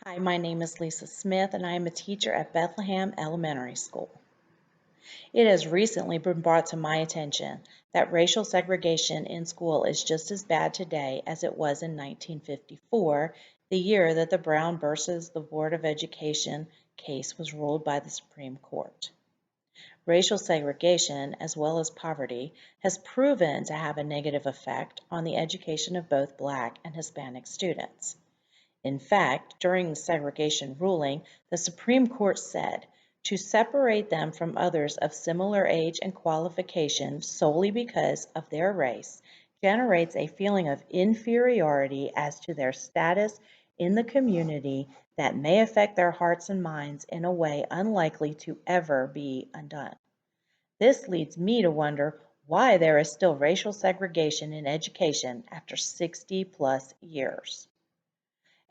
Hi, my name is Lisa Smith, and I am a teacher at Bethlehem Elementary School. It has recently been brought to my attention that racial segregation in school is just as bad today as it was in 1954, the year that the Brown versus the Board of Education case was ruled by the Supreme Court. Racial segregation, as well as poverty, has proven to have a negative effect on the education of both Black and Hispanic students. In fact, during the segregation ruling, the Supreme Court said to separate them from others of similar age and qualification solely because of their race generates a feeling of inferiority as to their status in the community that may affect their hearts and minds in a way unlikely to ever be undone. This leads me to wonder why there is still racial segregation in education after 60 plus years.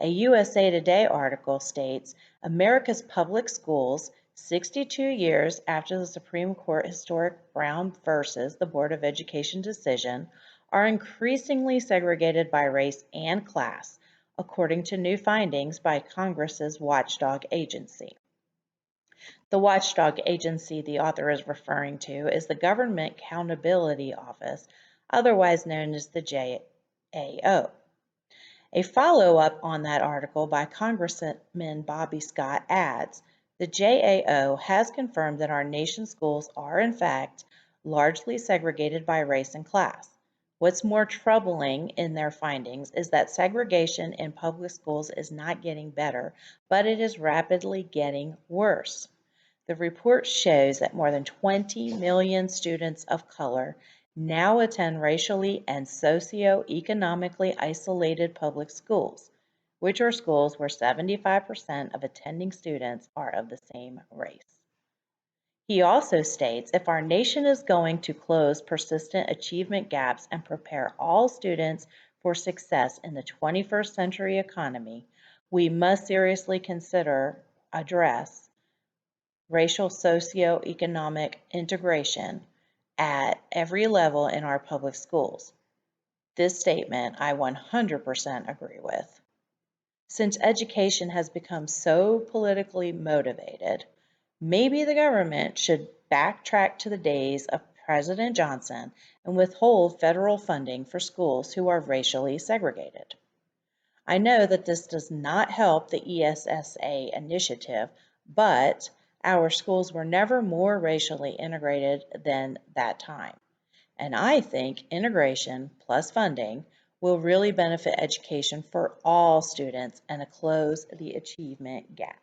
A USA Today article states America's public schools, 62 years after the Supreme Court historic Brown versus the Board of Education decision, are increasingly segregated by race and class, according to new findings by Congress's watchdog agency. The watchdog agency the author is referring to is the Government Accountability Office, otherwise known as the GAO. A follow-up on that article by Congressman Bobby Scott adds, the GAO has confirmed that our nation's schools are in fact largely segregated by race and class. What's more troubling in their findings is that segregation in public schools is not getting better, but it is rapidly getting worse. The report shows that more than 20 million students of color now attend racially and socioeconomically isolated public schools, which are schools where 75% of attending students are of the same race. He also states if our nation is going to close persistent achievement gaps and prepare all students for success in the 21st century economy, we must seriously address racial socioeconomic integration at every level in our public schools. This statement I 100% agree with. Since education has become so politically motivated, maybe the government should backtrack to the days of President Johnson and withhold federal funding for schools who are racially segregated. I know that this does not help the ESSA initiative, but our schools were never more racially integrated than that time. And I think integration plus funding will really benefit education for all students and close the achievement gap.